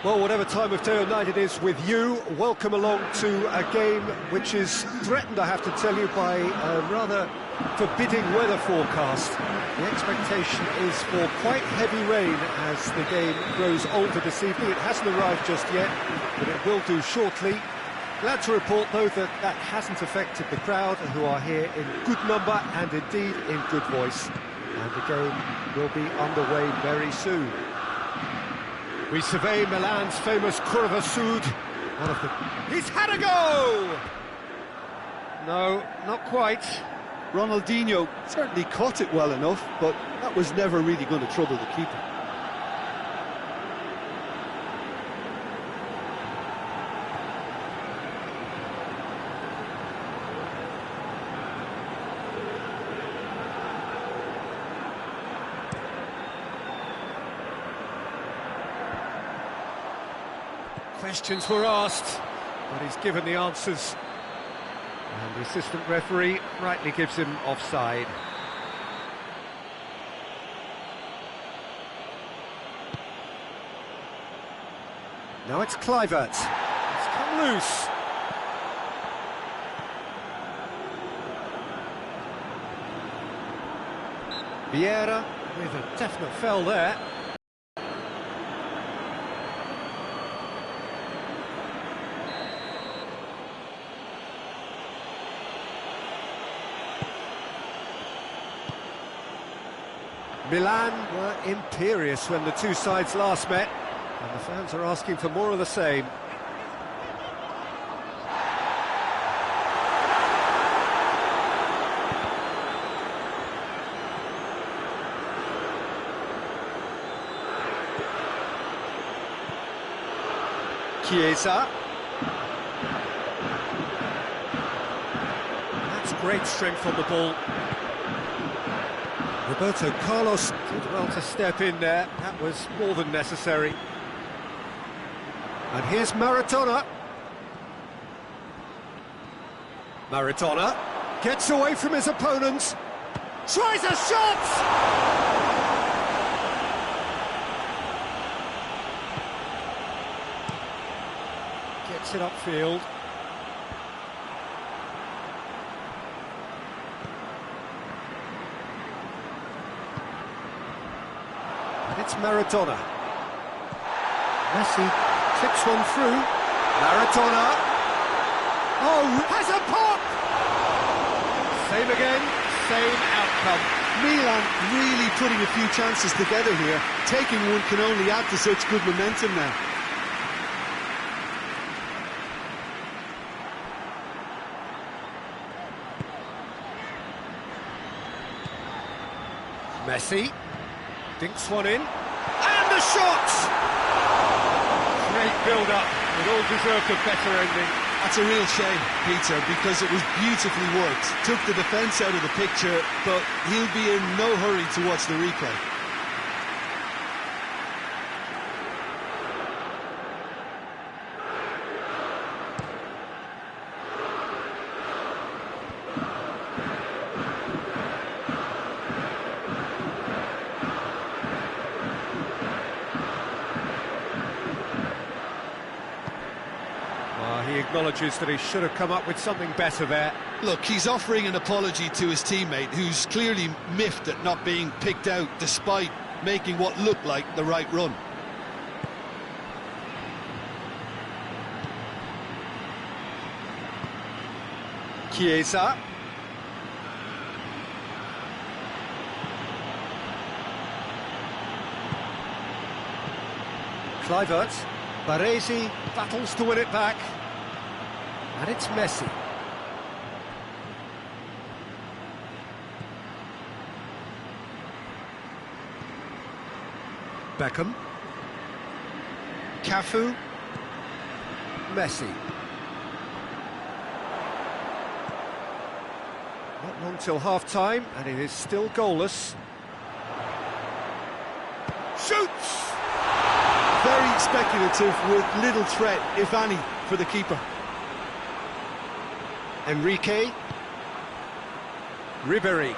Well, whatever time of day or night it is with you, welcome along to a game which is threatened, I have to tell you, by a rather forbidding weather forecast. The expectation is for quite heavy rain as the game grows older this evening. It hasn't arrived just yet, but it will do shortly. Glad to report, though, that that hasn't affected the crowd, who are here in good number and indeed in good voice. And the game will be underway very soon. We survey Milan's famous Curva Sud. One of the... He's had a go! No, not quite. Ronaldinho certainly caught it well enough, but that was never really going to trouble the keeper. Questions were asked, but he's given the answers. And the assistant referee rightly gives him offside. Now it's Kluivert. It's come loose. Vieira with a definite foul there. Milan were imperious when the two sides last met, and the fans are asking for more of the same. Chiesa. That's great strength on the ball. Roberto Carlos did well to step in there. That was more than necessary. And here's Maradona. Maradona gets away from his opponents. Tries a shot! Gets it upfield. It's Maradona. Messi clips one through. Maradona. Oh, has a pop! Same again, same outcome. Milan really putting a few chances together here. Taking one can only add to such good momentum now. Messi dinks one in, and the shot! Great build-up, it all deserved a better ending. That's a real shame, Peter, because it was beautifully worked. Took the defence out of the picture, but he'll be in no hurry to watch the replay. He acknowledges that he should have come up with something better there. Look, he's offering an apology to his teammate, who's clearly miffed at not being picked out despite making what looked like the right run. Chiesa. Kluivert. Baresi battles to win it back. And it's Messi. Beckham. Cafu. Messi. Not long till half-time, and it is still goalless. Shoots! Very speculative with little threat, if any, for the keeper. Enrique. Ribéry.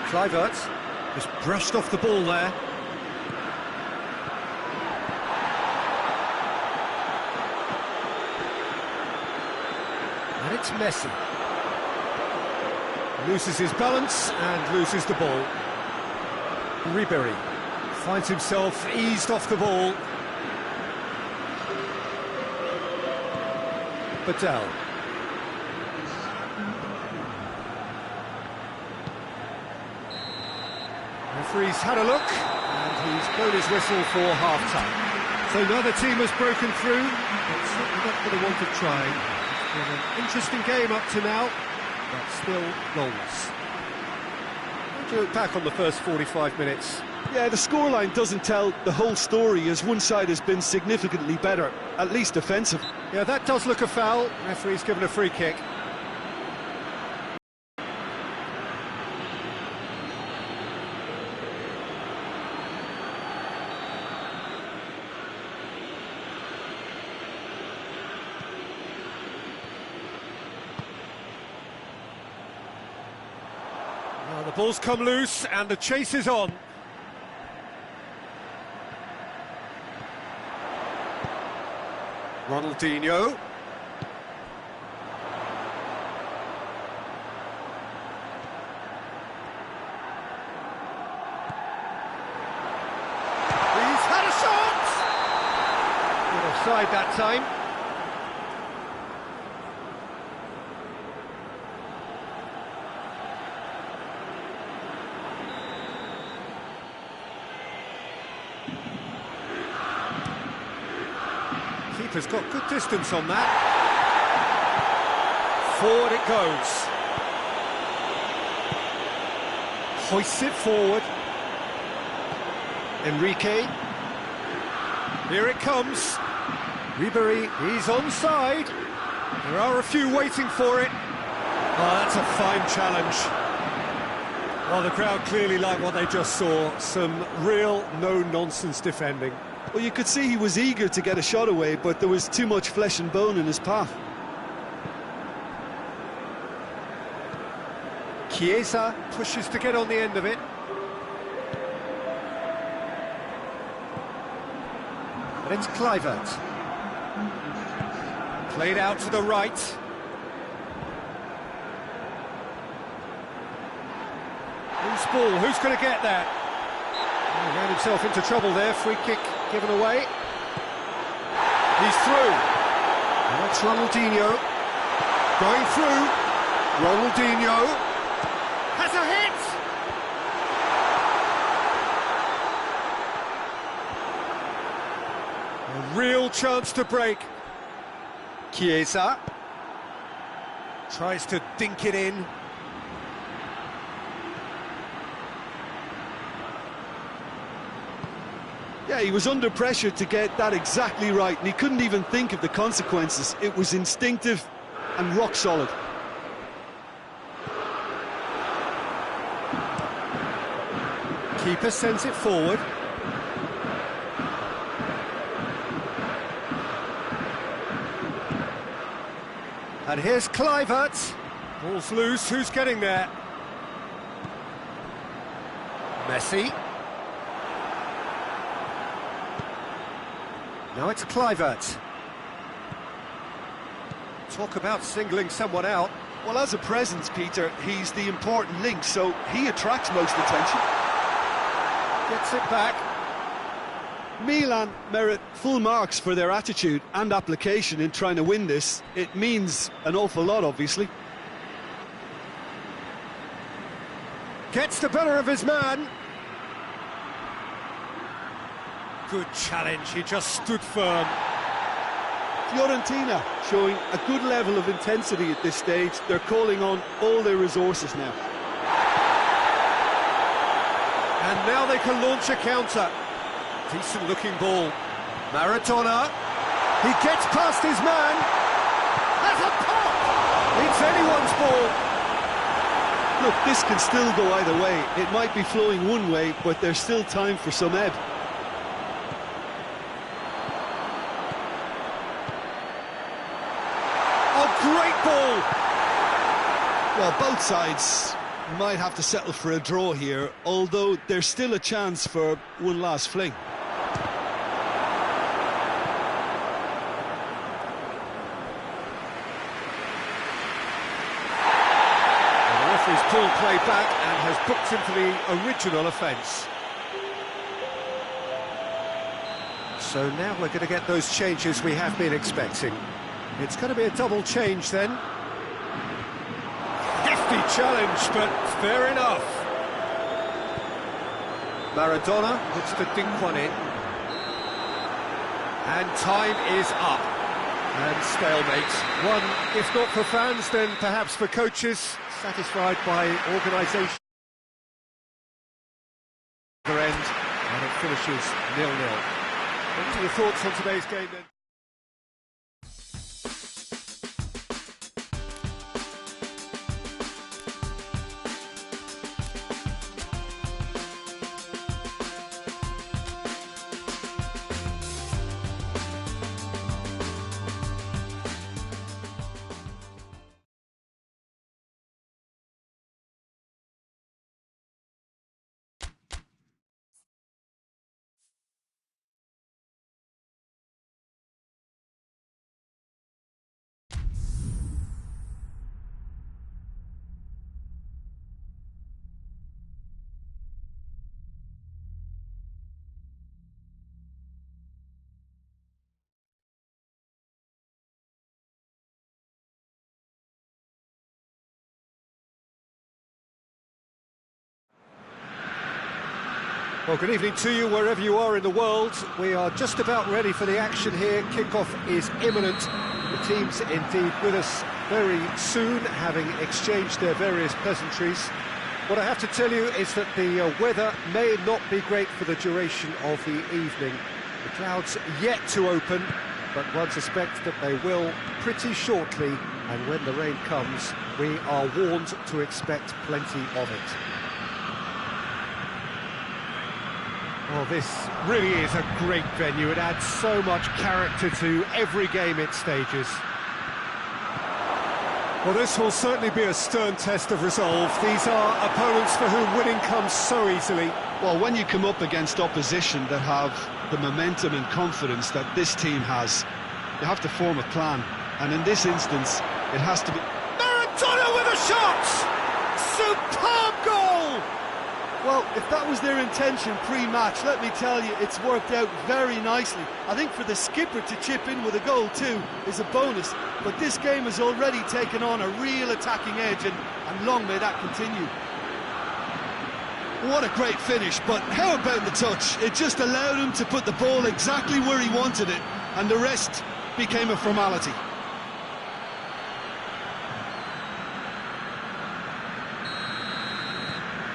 Kluivert. Just brushed off the ball there. And it's Messi. Loses his balance and loses the ball. Ribery finds himself eased off the ball. Badal. Referee's had a look, and he's blown his whistle for half-time. So neither team has broken through, but certainly not for the want of trying. It's been an interesting game up to now, but still goalless. How do you look back on the first 45 minutes? Yeah, the scoreline doesn't tell the whole story, as one side has been significantly better, at least offensive. Yeah, that does look a foul. Referee's given a free kick. Now the ball's come loose and the chase is on. Ronaldinho. He's had a shot! Good offside that time. Keeper's got good distance on that. Forward it goes. Hoists it forward. Enrique. Here it comes. Ribery, he's onside. There are a few waiting for it. Oh, that's a fine challenge. Well, the crowd clearly like what they just saw. Some real no-nonsense defending. Well, you could see he was eager to get a shot away, but there was too much flesh and bone in his path. Chiesa pushes to get on the end of it. But it's Kluivert. Played out to the right. Loose ball, who's going to get that? He ran himself into trouble there, free kick given away. He's through. And that's Ronaldinho. Going through. Ronaldinho. Has a hit! A real chance to break. Chiesa. Tries to dink it in. Yeah, he was under pressure to get that exactly right, and he couldn't even think of the consequences. It was instinctive and rock solid. Keeper sends it forward. And here's Kluivert. Ball's loose, who's getting there? Messi. Now it's Kluivert. Talk about singling someone out. Well, as a presence, Peter, he's the important link, so he attracts most attention. Gets it back. Milan merit full marks for their attitude and application in trying to win this. It means an awful lot, obviously. Gets the better of his man. Good challenge, he just stood firm. Fiorentina showing a good level of intensity at this stage. They're calling on all their resources now. And now they can launch a counter. Decent looking ball. Maradona. He gets past his man. Has a pop! It's anyone's ball. Look, this can still go either way. It might be flowing one way, but there's still time for some ebb. Oh, great ball! Well, both sides might have to settle for a draw here, although there's still a chance for one last fling. The referee's pulled play back and has booked him for the original offence. So now we're going to get those changes we have been expecting. It's going to be a double change then. Hefty challenge, but fair enough. Maradona looks to dink one in. And time is up. And stalemate. One, if not for fans, then perhaps for coaches, satisfied by organisation. Other end, and it finishes 0-0. What are your thoughts on today's game then? Well, good evening to you wherever you are in the world. We are just about ready for the action here. Kickoff is imminent. The team's indeed with us very soon, having exchanged their various pleasantries. What I have to tell you is that the weather may not be great for the duration of the evening. The clouds yet to open, but one suspects that they will pretty shortly, and when the rain comes, we are warned to expect plenty of it. Well, this really is a great venue. It adds so much character to every game it stages. Well, this will certainly be a stern test of resolve. These are opponents for whom winning comes so easily. Well, when you come up against opposition that have the momentum and confidence that this team has, you have to form a plan. And in this instance, it has to be... Maradona with a shot! Superb goal! Well, if that was their intention pre-match, let me tell you, it's worked out very nicely. I think for the skipper to chip in with a goal too is a bonus, but this game has already taken on a real attacking edge, and long may that continue. What a great finish, but how about the touch? It just allowed him to put the ball exactly where he wanted it, and the rest became a formality.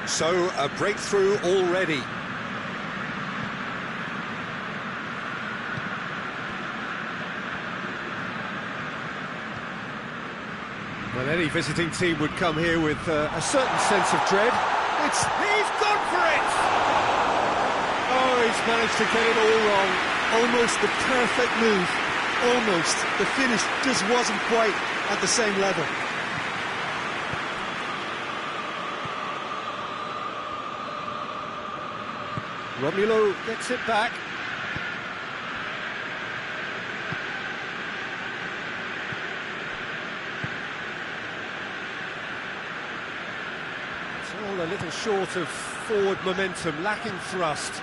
So, a breakthrough already. Well, any visiting team would come here with a certain sense of dread. He's gone for it! Oh, he's managed to get it all wrong. Almost the perfect move. Almost. The finish just wasn't quite at the same level. Romulo gets it back. It's all a little short of forward momentum, lacking thrust.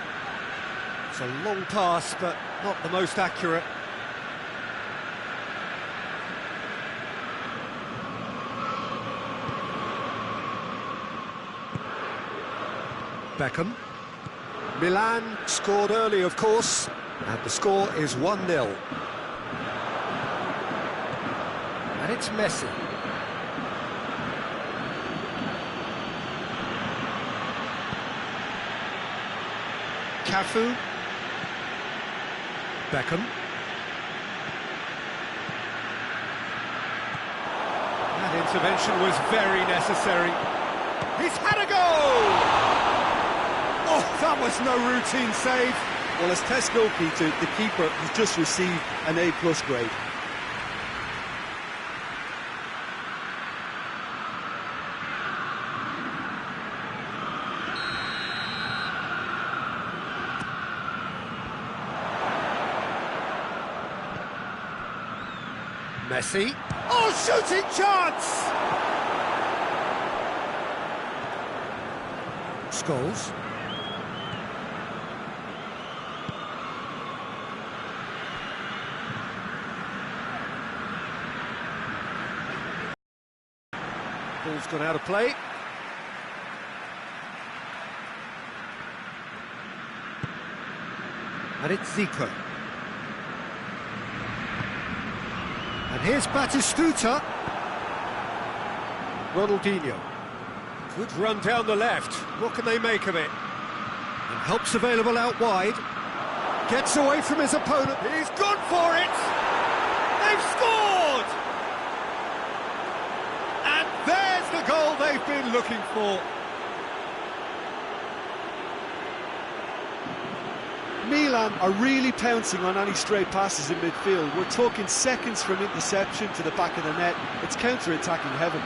It's a long pass, but not the most accurate. Beckham. Milan scored early, of course, and the score is 1-0. And it's Messi. Cafu. Beckham. That intervention was very necessary. He's had a goal! Oh, that was no routine save. Well, as test goalkeeper, the keeper has just received an A+ grade. Messi. Oh, shooting chance! Scholes. Ball's gone out of play. And it's Zico. And here's Batistuta. Ronaldinho. Good run down the left. What can they make of it? And help's available out wide. Gets away from his opponent. He's gone for it! They've scored! And there's the goal they've been looking for. Milan are really pouncing on any stray passes in midfield. We're talking seconds from interception to the back of the net. It's counter-attacking heaven.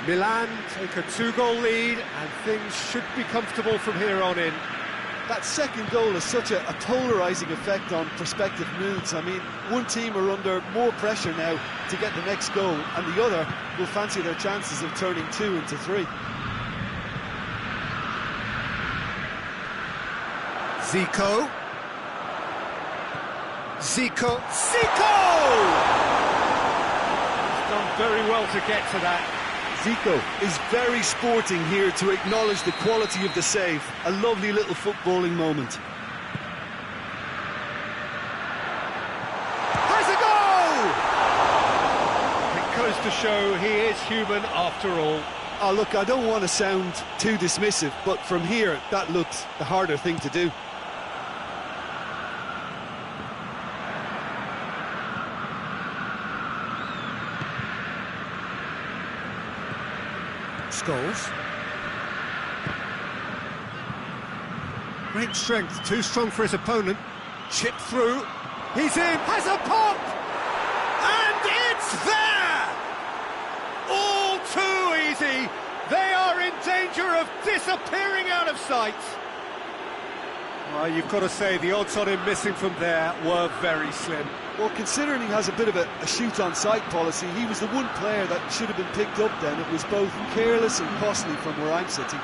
Milan take a 2-goal lead and things should be comfortable from here on in. That second goal has such a polarising effect on prospective moods. I mean, one team are under more pressure now to get the next goal, and the other will fancy their chances of turning 2 into 3. Zico! Zico! He's done very well to get to that. Zico is very sporting here to acknowledge the quality of the save. A lovely little footballing moment. Has a goal! It goes to show he is human after all. Oh, look, I don't want to sound too dismissive, but from here, that looked the harder thing to do. Scholes. Great strength, too strong for his opponent. Chip through. He's in. Has a pop! And it's there! All too easy. They are in danger of disappearing out of sight. Well, you've got to say the odds on him missing from there were very slim. Well, considering he has a bit of a shoot-on-sight policy, he was the one player that should have been picked up then. It was both careless and costly from where I'm sitting.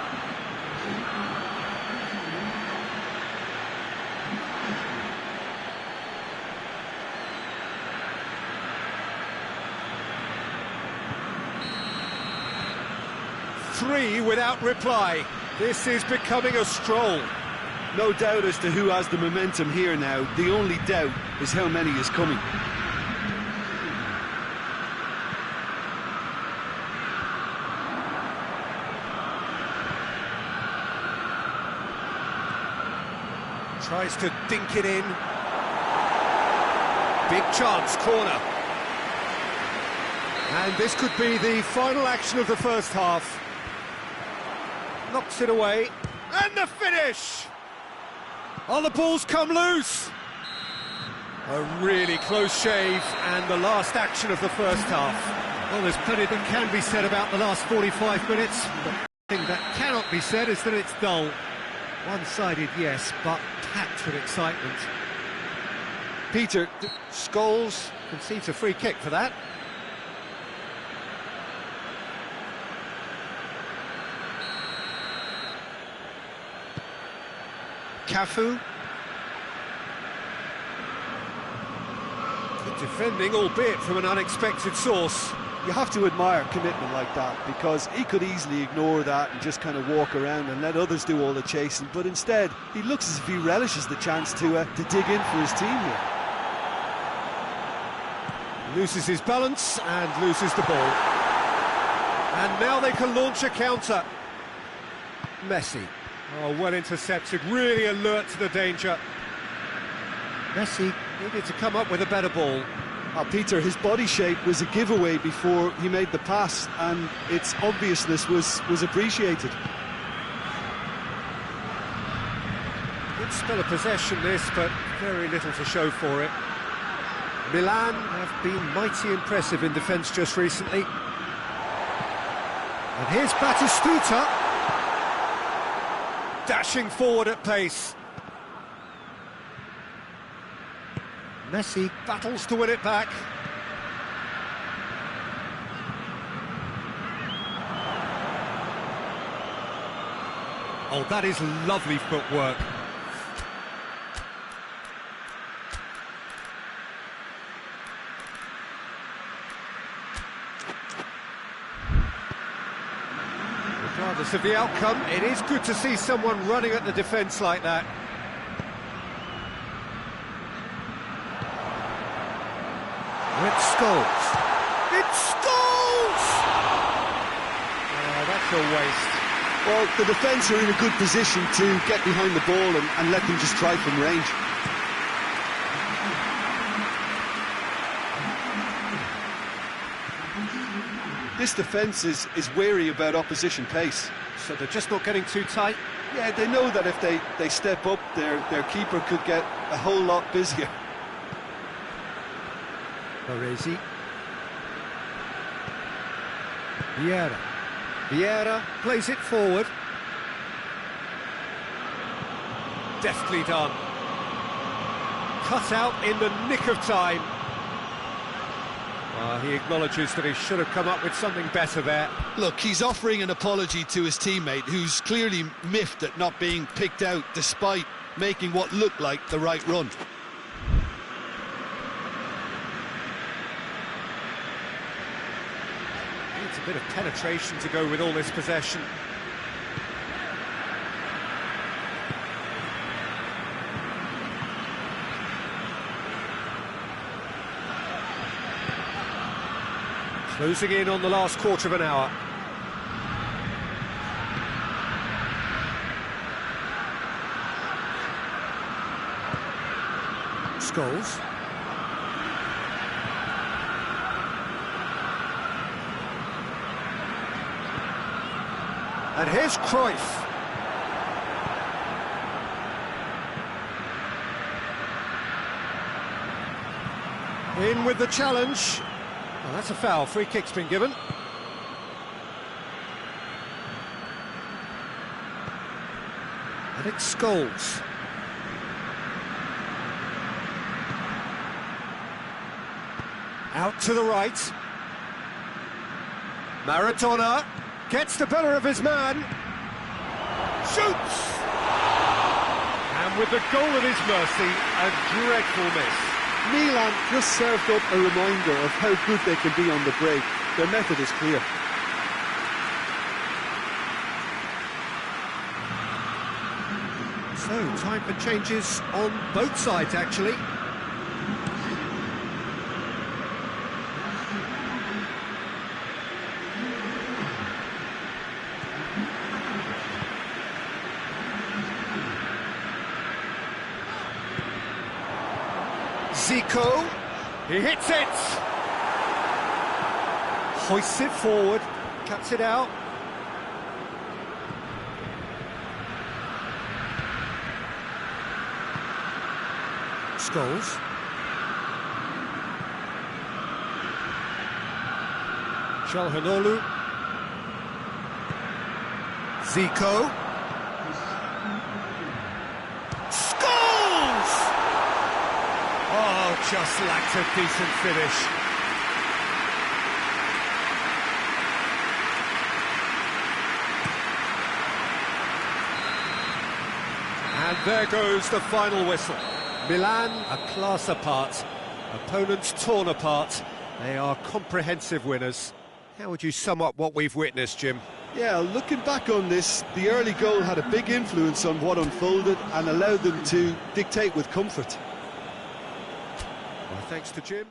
Three without reply. This is becoming a stroll. No doubt as to who has the momentum here now. The only doubt is how many is coming. Tries to dink it in. Big chance, corner. And this could be the final action of the first half. Knocks it away. And the finish! Oh, the ball's come loose! A really close shave, and the last action of the first half. Well, there's plenty that can be said about the last 45 minutes, but the thing that cannot be said is that it's dull. One-sided, yes, but packed with excitement. Peter, Scholes concedes a free kick for that. Cafu. Good defending, albeit from an unexpected source. you have to admire commitment like that, because he could easily ignore that and just kind of walk around and let others do all the chasing, but instead he looks as if he relishes the chance to dig in for his team here. Loses his balance and loses the ball. And now they can launch a counter. Messi. Oh, well intercepted, really alert to the danger. Messi needed to come up with a better ball. Oh, Peter, his body shape was a giveaway before he made the pass, and its obviousness was appreciated. Good spell of possession this, but very little to show for it. Milan have been mighty impressive in defence just recently. And here's Batistuta, dashing forward at pace. Messi battles to win it back. Oh, that is lovely footwork. Regardless of the outcome, it is good to see someone running at the defence like that. It scores! It scores! Oh, that's a waste. Well, the defence are in a good position to get behind the ball and let them just try from range. This defence is wary about opposition pace. So they're just not getting too tight? Yeah, they know that if they step up, their keeper could get a whole lot busier. Baresi. Vieira plays it forward. Deftly done. Cut out in the nick of time. He acknowledges that he should have come up with something better there. Look, he's offering an apology to his teammate, who's clearly miffed at not being picked out despite making what looked like the right run. Needs a bit of penetration to go with all this possession. Closing in on the last quarter of an hour. Scholes. And here's Cruyff. In with the challenge. Well, that's a foul. Free kick's been given. And it's Scholes. Out to the right. Maradona gets the better of his man. Shoots! And with the goal at his mercy, a dreadful miss. Milan just served up a reminder of how good they can be on the break. Their method is clear. So, time for changes on both sides, actually. Zico, he hits it! Hoists it forward, cuts it out. Scholes. Çalhanoğlu. Zico. Oh, just lacked a decent finish. And there goes the final whistle. Milan, a class apart. Opponents torn apart. They are comprehensive winners. How would you sum up what we've witnessed, Jim? Yeah, looking back on this, the early goal had a big influence on what unfolded and allowed them to dictate with comfort. Well, thanks to Jim.